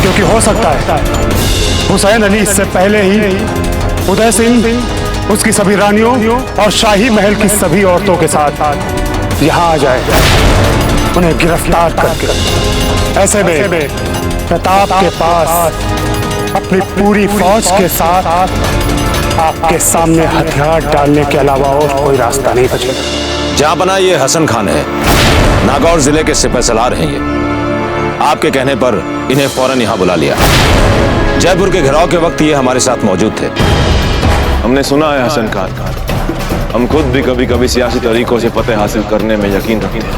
क्योंकि हो सकता है हुसैन अली इससे पहले ही उदय सिंह उसकी सभी रानियों और शाही महल की सभी औरतों के साथ यहाँ आ जाए, उन्हें गिरफ्तार करके। ऐसे में प्रताप के पास अपनी पूरी फौज के साथ आपके सामने हथियार डालने के अलावा और कोई रास्ता नहीं बचेगा। जहांपना, ये हसन खान है, नागौर जिले के सिपह सलार हैं। ये आपके कहने पर इन्हें फौरन यहाँ बुला लिया। जयपुर के घेराव के वक्त ये हमारे साथ मौजूद थे। हमने सुना है हसन खान, हम खुद भी कभी कभी सियासी तरीकों से फतेह हासिल करने में यकीन रखते हैं।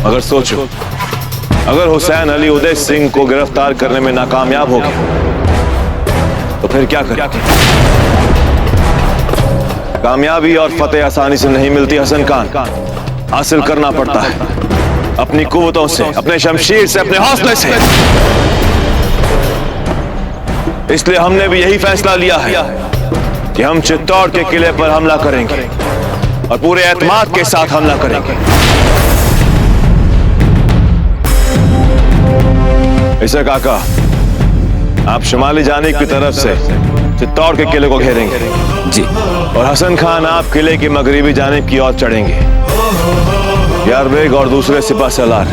मगर सोचो, अगर हुसैन अली उदय सिंह को गिरफ्तार करने में नाकामयाब हो गया तो फिर क्या करें? कामयाबी और फतेह आसानी से नहीं मिलती हसन खान, हासिल करना पड़ता है अपनी कुव्वतों से, अपने शमशीर से, अपने हौसले से। इसलिए हमने भी यही फैसला लिया है कि हम चित्तौड़ के किले पर हमला करेंगे और पूरे एतमाद के साथ हमला करेंगे। इसे काका, आप शुमाली जानिब की तरफ से चित्तौड़ के किले को घेरेंगे जी, और हसन खान आप किले की मगरिबी जानिब की ओर चढ़ेंगे। यार बेग और दूसरे सिपह सलार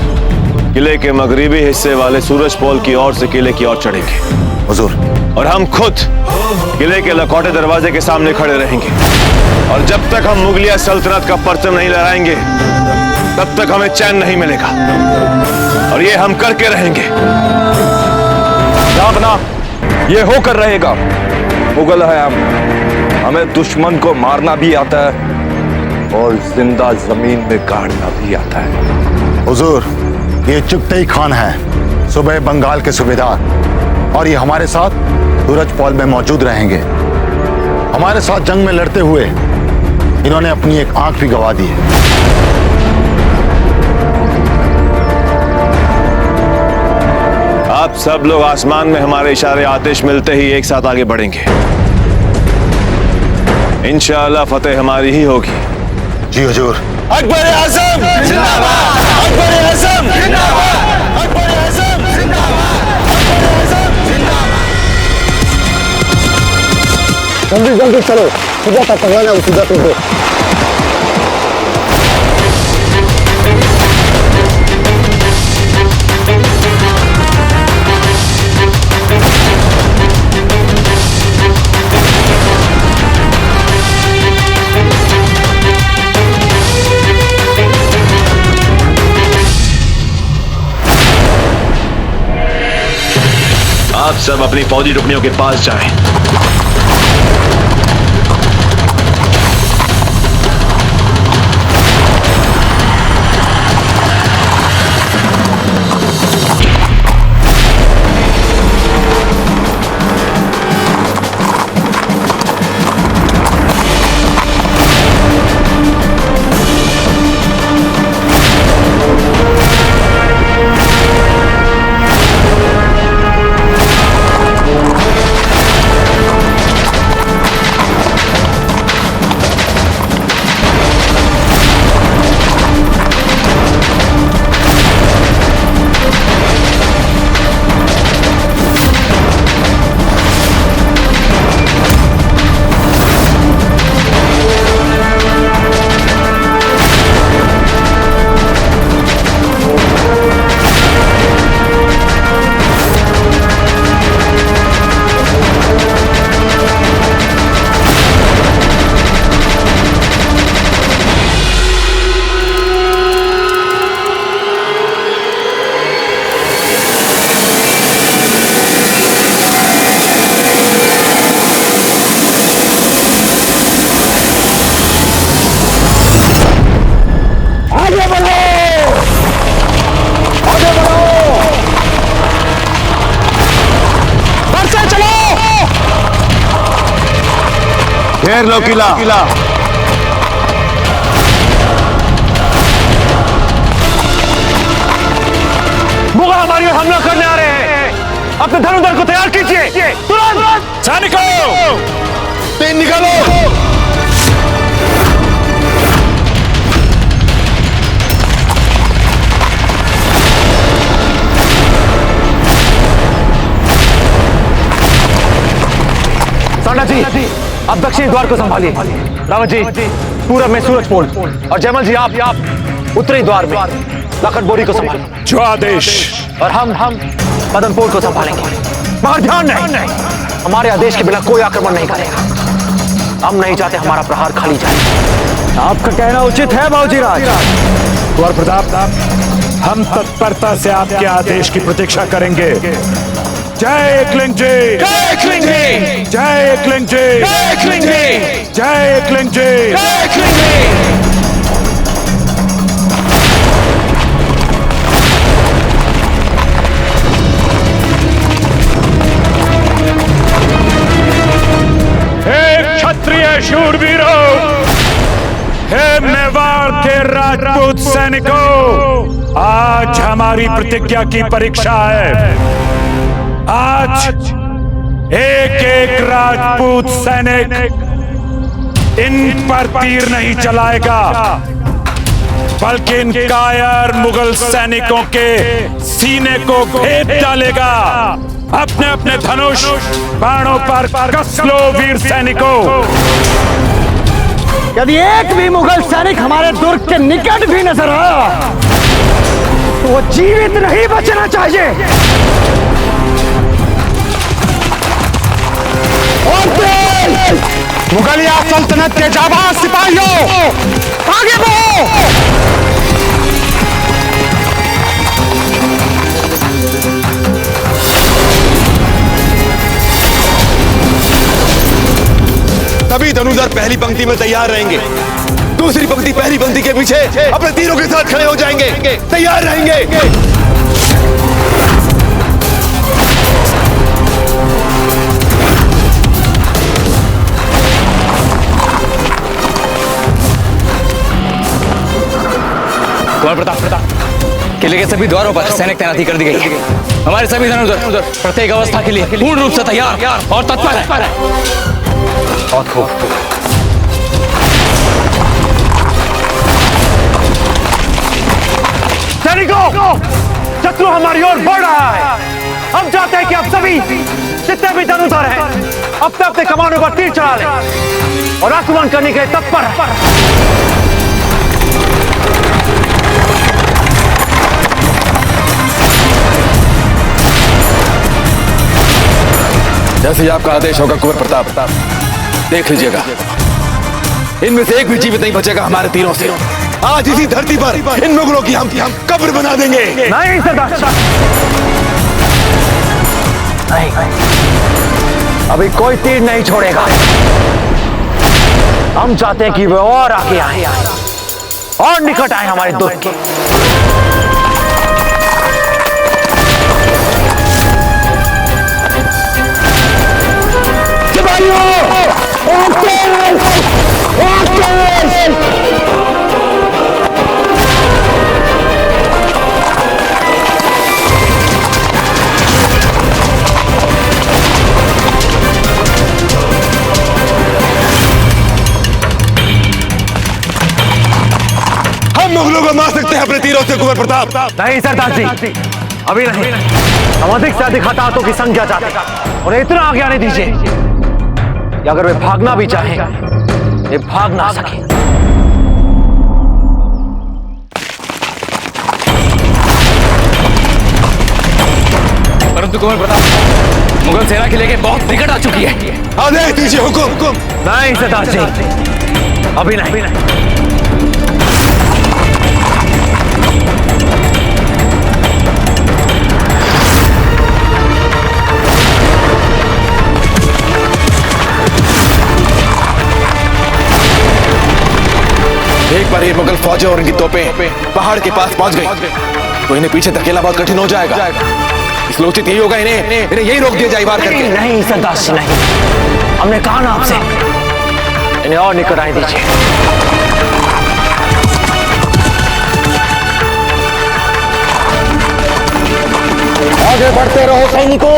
किले के मगरिबी हिस्से वाले सूरज पोल की ओर से किले की ओर चढ़ेंगे हुजूर, और हम खुद किले के लखौटे दरवाजे के सामने खड़े रहेंगे। और जब तक हम मुगलिया सल्तनत का परचम नहीं लहराएंगे तब तक हमें चैन नहीं मिलेगा, और ये हम करके रहेंगे। जहांपना, ये होकर रहेगा। मुगल है हम, हमें दुश्मन को मारना भी आता है और जिंदा जमीन में गाड़ना भी आता है। हुजूर, ये चुगतई खान है, सूबे बंगाल के सूबेदार, और ये हमारे साथ सूरज पोल में मौजूद रहेंगे। हमारे साथ जंग में लड़ते हुए इन्होंने अपनी एक आंख भी गंवा दी है। आप सब लोग आसमान में हमारे इशारे आतिश मिलते ही एक साथ आगे बढ़ेंगे। इंशाअल्लाह फतेह हमारी ही होगी। जी हुजूर। अकबर आज़म जिंदाबाद, अकबर आज़म जिंदाबाद, अकबर आज़म जिंदाबाद, अकबर आज़म जिंदाबाद। जल्दी जल्दी चलो, सीधा तक पकड़ना है, सीधा तुमको। आप सब अपनी फौजी टुकड़ियों के पास जाएं। घेर लो किला। मुगल हमारी ओर हमला करने आ रहे हैं। अपने धनुधर को तैयार कीजिए। तुरंत सैनिकों, तीन निकालो। सांडा जी, आप दक्षिणी द्वार को संभालिए। रावत जी, पूरब में सूरजपोल और जयमल जी आप उत्तरी द्वार में लखन बोरी को संभालिए। जो आदेश। और हम मदनपोल को संभालेंगे। मगर ध्यान नहीं, हमारे आदेश के बिना कोई आक्रमण नहीं करेगा। हम नहीं चाहते हमारा प्रहार खाली जाए। आपका कहना उचित है बाबूजी राज। कुंवर प्रताप, हम तत्परता से आपके आदेश की प्रतीक्षा करेंगे। जय एकलिंग जी, जय एकलिंग जी, जय एकलिंग जी, जय एकलिंग जी, जय एकलिंग जी, जय एकलिंग जी। क्षत्रिय शूरवीरों, हे मेवाड़ के राजपूत सैनिकों, आज हमारी प्रतिज्ञा की परीक्षा है। आज एक एक राजपूत सैनिक इन पर तीर नहीं चलाएगा, बल्कि इन कायर मुगल सैनिकों के सीने को भेद डालेगा। अपने अपने धनुष बाणों पर कस लो वीर सैनिकों। यदि एक भी मुगल सैनिक हमारे दुर्ग के निकट भी नजर आया तो वो जीवित नहीं बचना चाहिए। मुगलिया सल्तनत के जाबाज सिपाहियों, आगे बढ़ो। सभी धनुधर पहली पंक्ति में तैयार रहेंगे। दूसरी पंक्ति पहली पंक्ति के पीछे अपने तीरों के साथ खड़े हो जाएंगे, तैयार रहेंगे। कुंवर प्रताप, किले के सभी द्वारों पर सैनिक तैनाती कर दी गई है। हमारे सभी धनुधर प्रत्येक अवस्था के लिए पूर्ण रूप से तैयार और तत्पर है। बहुत खूब। सैनिकों, शत्रु हमारी ओर बढ़ रहा है। हम चाहते हैं कि आप सभी जितने भी धनुधर हैं अपने अपने कमानों पर तीर चढ़ा लें और आक्रमण करने के लिए तत्पर हैं। जैसे ही आपका आदेश होगा कुंवर प्रताप, देख लीजिएगा इनमें से एक भी जीवित नहीं बचेगा हमारे तीरों से। आज इसी धरती पर इन मुगलों की हम कब्र बना देंगे। नहीं सरदार, नहीं, अभी कोई तीर नहीं छोड़ेगा। हम चाहते हैं कि वे और आगे आए और निकट आए हमारे दुर्ग के। हम मुगलों को मार सकते हैं अपने तीरों से कुंवर प्रताप। नहीं सरदार जी, अभी नहीं। हम अधिक से अधिक हताहतों की संख्या चाहते हैं और इतना आगे आने दीजिए कि अगर वे भागना भी चाहें, वे भाग ना सके। परंतु कुंवर प्रताप, मुगल सेना के लेके बहुत निकट आ चुकी है। आदेश दीजिए, हुकुम। नहीं सरदार जी, अभी नहीं। एक बार ये मुगल फौजें और इनकी तोपें पहाड़ के पास पहुंच गई तो इन्हें पीछे धकेलना बहुत कठिन हो जाएगा। इसलिए उचित यही होगा इन्हें यही रोक दिया जाए वार करके। नहीं सरदार जी, नहीं। हमने कहा ना आपसे, इन्हें और निकट आने दीजिए। आगे बढ़ते रहो सैनिकों।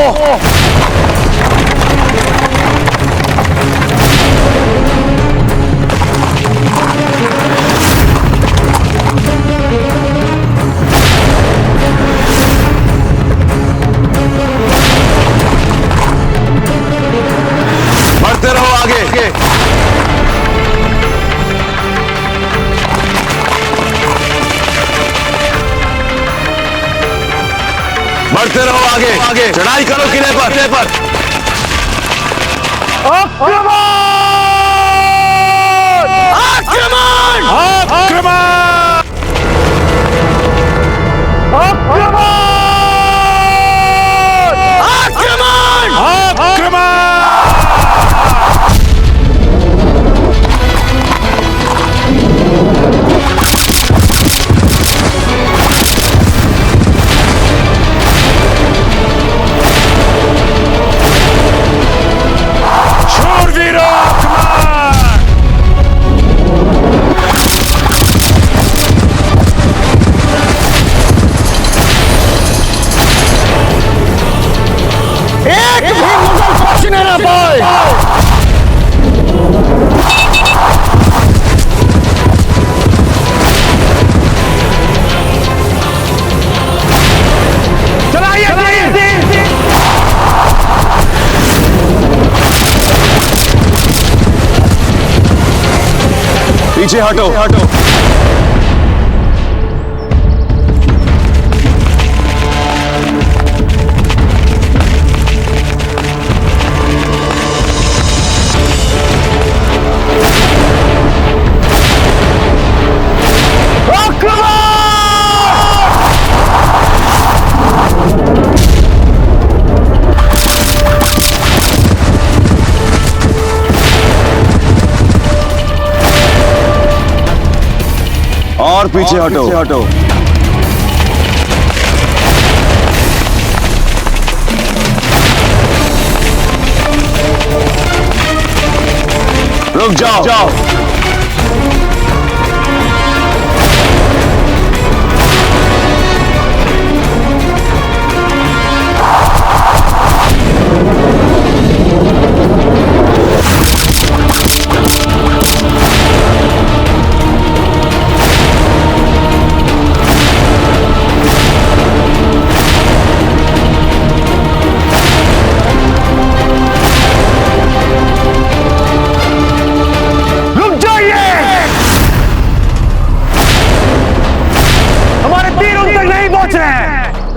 बढ़ते रहो आगे। बढ़ते रहो आगे। चढ़ाई करो किले पर। आक्रमण! आक्रमण! आक्रमण! आक्रमण! आक्रमण! आक्रमण! शूरवीरों आक्रमण! एक भी मुगल पहुंचने ना पाए। पीछे हटो। और पीछे हटो। रुक जाओ।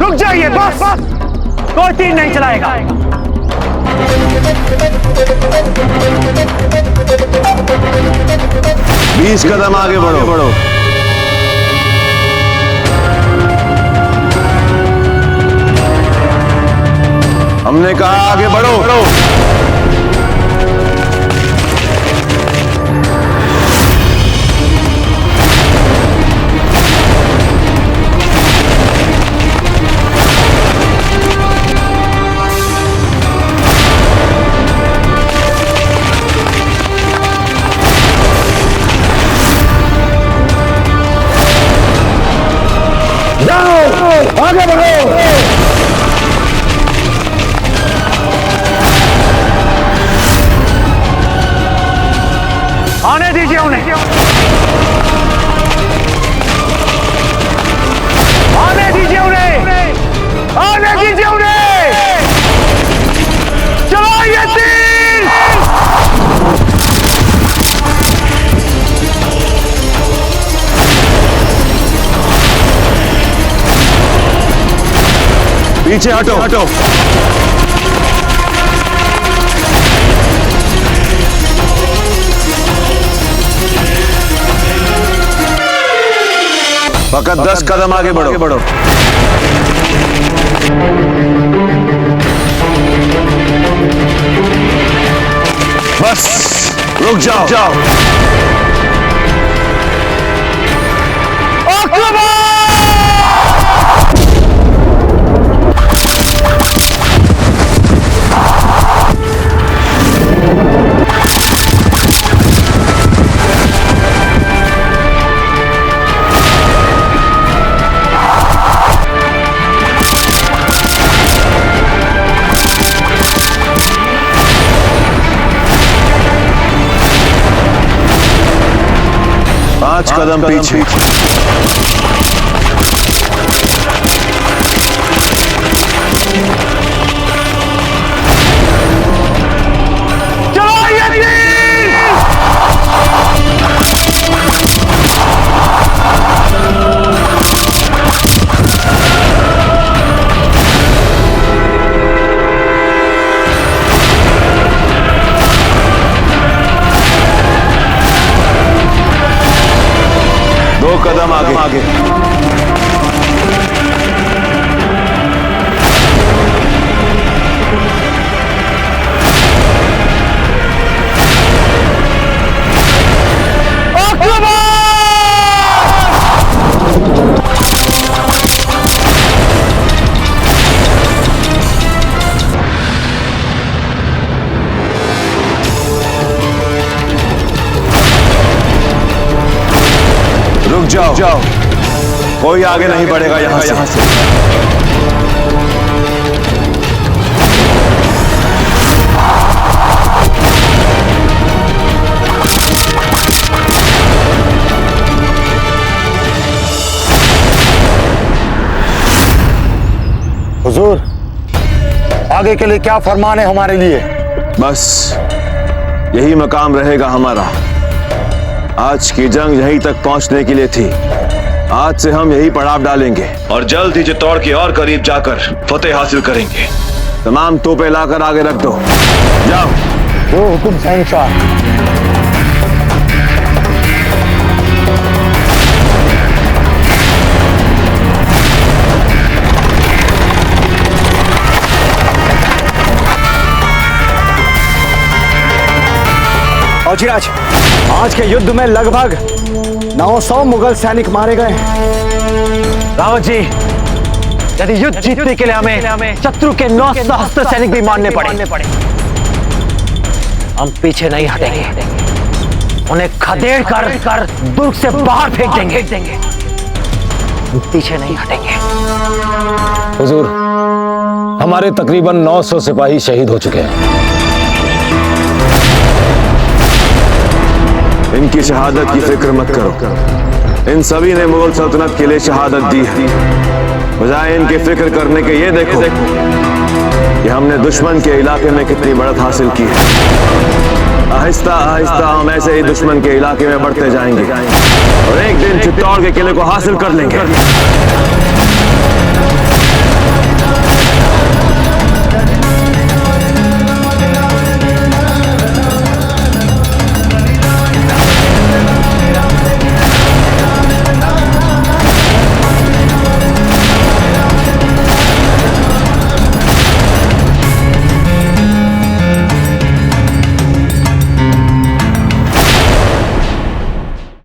रुक जाइए बस, कोई तीर नहीं चलाएगा। 20 कदम आगे बढ़ो। हमने कहा आगे बढ़ो। आगे बढ़ो। आने दीजिए उन्हें। आने दीजिए उन्हें। आने दीजिए उन्हें। चलाइए तीर। पीछे हटो। फकत 10 कदम आगे बढ़ो। बस रुक जाओ। 5 कदम पीछे। दो कदम आगे। रुक जाओ, कोई आगे नहीं बढ़ेगा यहाँ से। हुजूर, आगे के लिए क्या फरमान है हमारे लिए? बस यही मकाम रहेगा हमारा। आज की जंग यहीं तक पहुंचने के लिए थी। आज से हम यही पड़ाव डालेंगे और जल्द ही चित्तौड़ के और करीब जाकर फतेह हासिल करेंगे। तमाम तोपें लाकर आगे रख दो। जाओ। जो हुक्म शहंशाह। फौजीराज, आज के युद्ध में लगभग 900 मुगल सैनिक मारे गए हैं। रावत जी, यदि युद्ध जीतने के लिए हमें शत्रु के 9 सहस्त्र सैनिक भी मारने पड़े, हम पीछे नहीं हटेंगे। उन्हें खदेड़ कर दुर्ग से बाहर फेंक देंगे। हम पीछे नहीं हटेंगे। हुजूर, हमारे तकरीबन 900 सिपाही शहीद हो चुके हैं। इनकी शहादत की फिक्र मत करो। इन सभी ने मुगल सल्तनत के लिए शहादत दी है। बजाय इनकी फिक्र करने के ये देखो कि हमने दुश्मन के इलाके में कितनी बढ़त हासिल की है। आहिस्ता आहिस्ता हम ऐसे ही दुश्मन के इलाके में बढ़ते जाएंगे और एक दिन चित्तौड़ के किले को हासिल कर लेंगे।